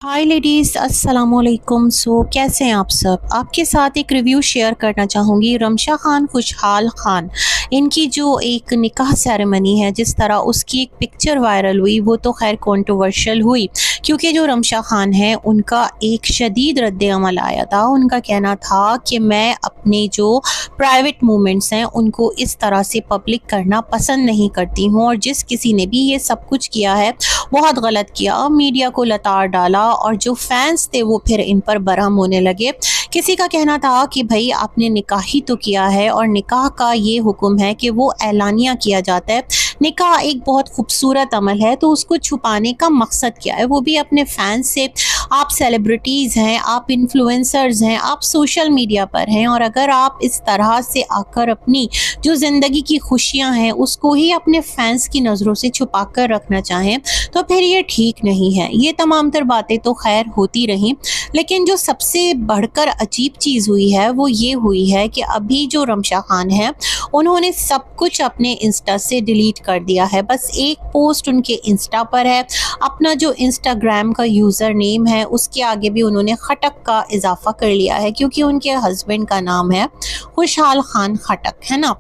हाय ladies, अस्सलाम वालेकुम। कैसे हैं आप सब? आपके साथ एक रिव्यू शेयर करना चाहूँगी रमशा खान खुशहाल खान, इनकी जो एक निकाह सेरेमनी है, जिस तरह उसकी एक पिक्चर वायरल हुई वो तो खैर कंट्रोवर्शियल हुई, क्योंकि जो रमशा खान है उनका एक शदीद रद्द-ए-अमल आया था। उनका कहना था कि मैं अपने जो प्राइवेट मोमेंट्स हैं उनको इस तरह से पब्लिक करना पसंद नहीं करती हूँ, और जिस किसी ने भी ये सब कुछ किया है बहुत गलत किया, मीडिया को लताड़ डाला और जो फैंस थे वो फिर इन पर बरहम होने लगे। किसी का कहना था कि भाई आपने निकाह ही तो किया है, और निकाह का ये हुक्म है कि वो ऐलानिया किया जाता है। निकाह एक बहुत खूबसूरत अमल है, तो उसको छुपाने का मकसद क्या है, वो भी अपने फैंस से। आप सेलिब्रिटीज़ हैं, आप इन्फ्लुएंसर्स हैं, आप सोशल मीडिया पर हैं, और अगर आप इस तरह से आकर अपनी जो ज़िंदगी की खुशियाँ हैं उसको ही अपने फैंस की नज़रों से छुपा कर रखना चाहें तो फिर ये ठीक नहीं है। ये तमाम तर बातें तो खैर होती रहीं, लेकिन जो सबसे बढ़कर अजीब चीज़ हुई है वो ये हुई है कि अभी जो रमशा खान है उन्होंने सब कुछ अपने इंस्टा से डिलीट कर दिया है। बस एक पोस्ट उनके इंस्टा पर है, अपना जो इंस्टाग्राम का यूज़र नेम है उसके आगे भी उन्होंने खटक का इजाफा कर लिया है, क्योंकि उनके हस्बैंड का नाम है खुशहाल खान खटक, है ना।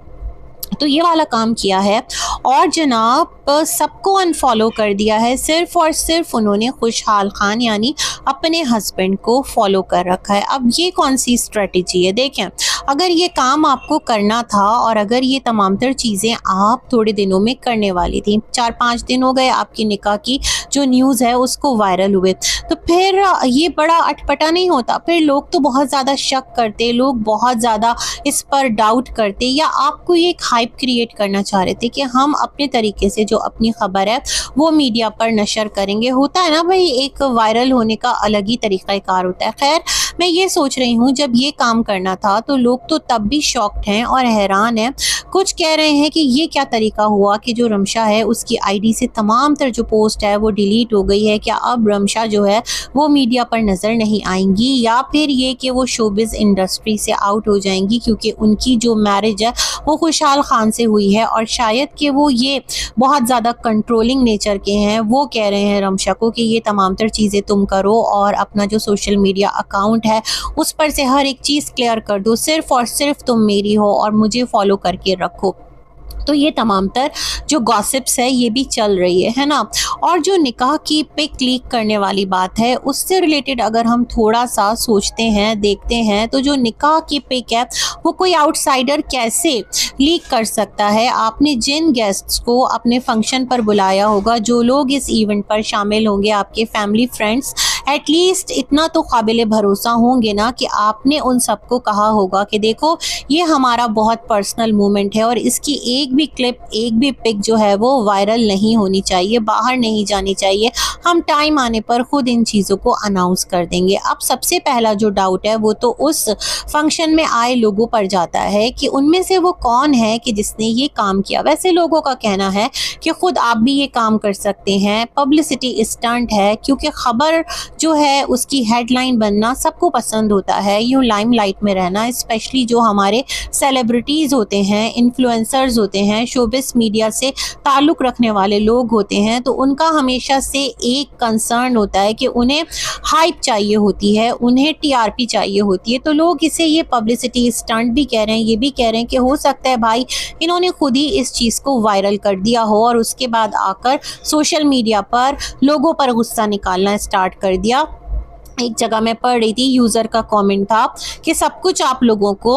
तो ये वाला काम किया है, और जनाब सबको अनफॉलो कर दिया है। सिर्फ और सिर्फ उन्होंने खुशहाल खान यानी अपने हस्बैंड को फॉलो कर रखा है। अब ये कौन सी स्ट्रेटजी है? देखें, अगर ये काम आपको करना था और अगर ये तमाम तर चीज़ें आप थोड़े दिनों में करने वाली थी, 4-5 दिन हो गए आपकी निकाह की जो न्यूज़ है उसको वायरल हुए, तो फिर ये बड़ा अटपटा नहीं होता। फिर लोग तो बहुत ज़्यादा शक करते, लोग बहुत ज़्यादा इस पर डाउट करते, या आपको ये एक हाइप क्रिएट करना चाह रहे थे कि हम अपने तरीके से जो अपनी खबर है वो मीडिया पर नशर करेंगे। होता है ना भाई, एक वायरल होने का अलग ही तरीक़ाकार होता है। खैर, मैं ये सोच रही हूँ जब ये काम करना था तो लोग तो तब भी शॉक्ड हैं और हैरान हैं। कुछ कह रहे हैं कि ये क्या तरीका हुआ कि जो रमशा है उसकी आईडी से तमाम तर जो पोस्ट है वो डिलीट हो गई है। क्या अब रमशा जो है वो मीडिया पर नज़र नहीं आएंगी, या फिर ये कि वो शोबिज़ इंडस्ट्री से आउट हो जाएंगी, क्योंकि उनकी जो मैरिज है वो खुशहाल खान से हुई है, और शायद कि वो ये बहुत ज़्यादा कंट्रोलिंग नेचर के हैं। वो कह रहे हैं रमशा को कि ये तमाम तर चीज़ें तुम करो और अपना जो सोशल मीडिया अकाउंट है उस पर से हर एक चीज़ क्लियर कर दो, सिर्फ़ और सिर्फ तुम मेरी हो और मुझे फॉलो करके रखो। तो ये तमाम तर जो गॉसिप्स है ये भी चल रही है ना। और जो निकाह की पिक लीक करने वाली बात है उससे रिलेटेड अगर हम थोड़ा सा सोचते हैं, देखते हैं, तो जो निकाह की पिक है वो कोई आउटसाइडर कैसे लीक कर सकता है? आपने जिन गेस्ट्स को अपने फंक्शन पर बुलाया होगा, जो लोग इस इवेंट पर शामिल होंगे, आपके फैमिली फ्रेंड्स, एटलीस्ट इतना तो काबिल भरोसा होंगे ना कि आपने उन सबको कहा होगा कि देखो ये हमारा बहुत पर्सनल मोमेंट है और इसकी एक भी क्लिप, एक भी पिक जो है वो वायरल नहीं होनी चाहिए, बाहर नहीं जानी चाहिए। हम टाइम आने पर खुद इन चीज़ों को अनाउंस कर देंगे। अब सबसे पहला जो डाउट है वो तो उस फंक्शन में आए लोगों पर जाता है कि उनमें से वो कौन है कि जिसने ये काम किया। वैसे लोगों का कहना है कि खुद आप भी ये काम कर सकते हैं, पब्लिसिटी स्टंट है, क्योंकि खबर जो है उसकी हेडलाइन बनना सबको पसंद होता है, यूँ लाइमलाइट में रहना, स्पेशली जो हमारे सेलिब्रिटीज़ होते हैं, इन्फ्लुएंसर्स होते हैं, शोबिस मीडिया से ताल्लुक़ रखने वाले लोग होते हैं, तो उनका हमेशा से एक कंसर्न होता है कि उन्हें हाइप चाहिए होती है, उन्हें टीआरपी चाहिए होती है। तो लोग इसे ये पब्लिसिटी स्टंट भी कह रहे हैं, ये भी कह रहे हैं कि हो सकता है भाई इन्होंने खुद ही इस चीज़ को वायरल कर दिया हो और उसके बाद आकर सोशल मीडिया पर लोगों पर गुस्सा निकालना स्टार्ट कर दिया। एक जगह मैं पढ़ रही थी, यूज़र का कमेंट था कि सब कुछ आप लोगों को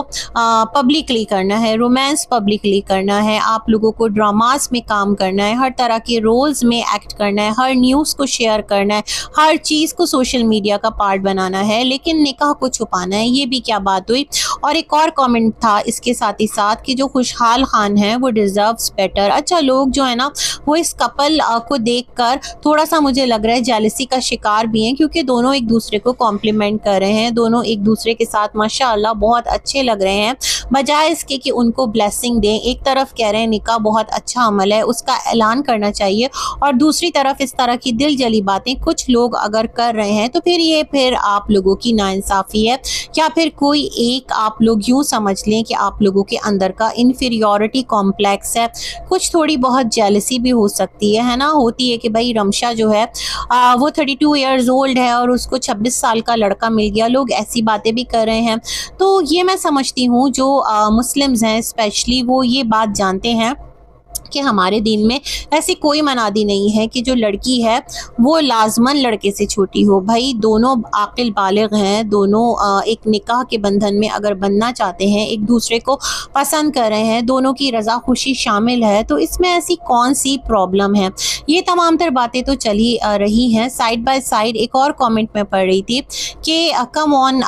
पब्लिकली करना है, रोमांस पब्लिकली करना है, आप लोगों को ड्रामास में काम करना है, हर तरह के रोल्स में एक्ट करना है, हर न्यूज़ को शेयर करना है, हर चीज़ को सोशल मीडिया का पार्ट बनाना है, लेकिन निकाह को छुपाना है। ये भी क्या बात हुई? और एक और कमेंट था इसके साथ ही साथ कि जो खुशहाल खान है वो डिज़र्व्स बेटर। अच्छा, लोग जो है ना वो इस कपल को देखकर थोड़ा सा मुझे लग रहा है जेलसी का शिकार भी हैं, क्योंकि दोनों एक दूसरे दूसरे को कॉम्प्लीमेंट कर रहे हैं, दोनों एक दूसरे के साथ माशाअल्लाह बहुत अच्छे लग रहे हैं, बजाय इसके कि उनको ब्लेसिंग दें। एक तरफ कह रहे हैं निकाह बहुत अच्छा अमल है, उसका ऐलान करना चाहिए, और दूसरी तरफ इस तरह की दिल जली बातें कुछ लोग अगर कर रहे हैं तो फिर आप लोगों की नाइंसाफ़ी है, या फिर कोई एक आप लोग यूँ समझ लें कि आप लोगों के अंदर का इन्फीरियॉरिटी कॉम्प्लेक्स है, कुछ थोड़ी बहुत जेलसी भी हो सकती है ना। होती है कि भाई रमशा जो है वो 32 ईयर्स ओल्ड है और उसको 26 साल का लड़का मिल गया, लोग ऐसी बातें भी कर रहे हैं। तो ये मैं समझती हूँ जो मुस्लिम्स हैं स्पेशली वो ये बात जानते हैं कि हमारे दीन में ऐसी कोई मनादी नहीं है कि जो लड़की है वो लाजमन लड़के से छोटी हो। भाई दोनों आकिल बालिग हैं, दोनों एक निकाह के बंधन में अगर बनना चाहते हैं, एक दूसरे को पसंद कर रहे हैं, दोनों की रज़ा खुशी शामिल है, तो इसमें ऐसी कौन सी प्रॉब्लम है। ये तमाम तर बातें तो चली रही हैं। साइड बाय साइड एक और कॉमेंट में पढ़ रही थी कि कम ऑन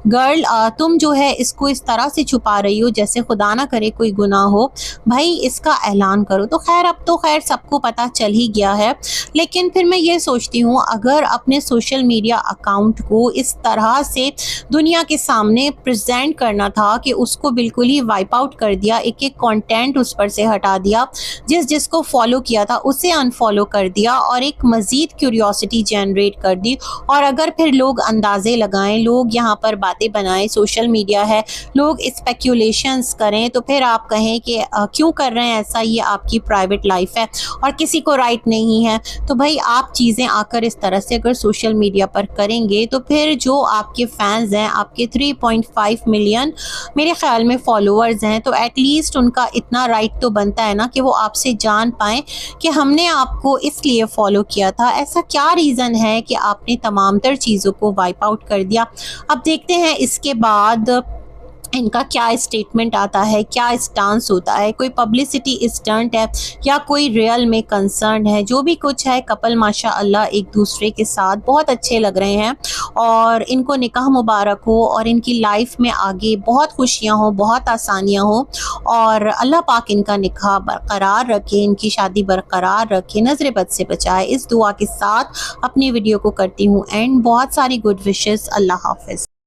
गर्ल, तुम जो है इसको इस तरह से छुपा रही हो जैसे खुदा ना करे कोई गुनाह हो, भाई इसका ऐलान करो। तो खैर अब तो खैर सबको पता चल ही गया है, लेकिन फिर मैं ये सोचती हूँ अगर अपने सोशल मीडिया अकाउंट को इस तरह से दुनिया के सामने प्रेजेंट करना था कि उसको बिल्कुल ही वाइप आउट कर दिया, एक एक कंटेंट उस पर से हटा दिया, जिसको फॉलो किया था उसे अनफॉलो कर दिया, और एक मज़ीद क्यूरियोसिटी जनरेट कर दी। और अगर फिर लोग अंदाज़े लगाएं, लोग यहाँ पर बातें बनाएं, सोशल मीडिया है, लोग स्पेक्यूलेशंस करें, तो फिर आप कहें कि क्यों कर रहे हैं ऐसा, ये आपकी प्राइवेट लाइफ है और किसी को राइट नहीं है। तो भाई आप चीज़ें आकर इस तरह से अगर सोशल मीडिया पर करेंगे तो फिर जो आपके फैंस हैं, आपके 3.5 मिलियन मेरे ख्याल में फॉलोअर्स हैं, तो एटलीस्ट उनका इतना राइट तो बनता है ना कि वो आपसे जान पाएँ कि हमने आपको इसलिए फॉलो किया था, ऐसा क्या रीज़न है कि आपने तमाम तर चीज़ों को वाइप आउट कर दिया। अब देखते हैं इसके बाद इनका क्या स्टेटमेंट आता है, क्या स्टांस होता है, कोई पब्लिसिटी स्टंट है या कोई रियल में कंसर्न है। जो भी कुछ है, कपल माशाअल्लाह एक दूसरे के साथ बहुत अच्छे लग रहे हैं, और इनको निकाह मुबारक हो और इनकी लाइफ में आगे बहुत खुशियां हो, बहुत आसानियां हो, और अल्लाह पाक इनका निकाह बरकरार रखे, इनकी शादी बरकरार रखे, नज़र बद से बचाए। इस दुआ के साथ अपनी वीडियो को करती हूँ एंड बहुत सारी गुड विशेस। अल्लाह हाफ़िज़।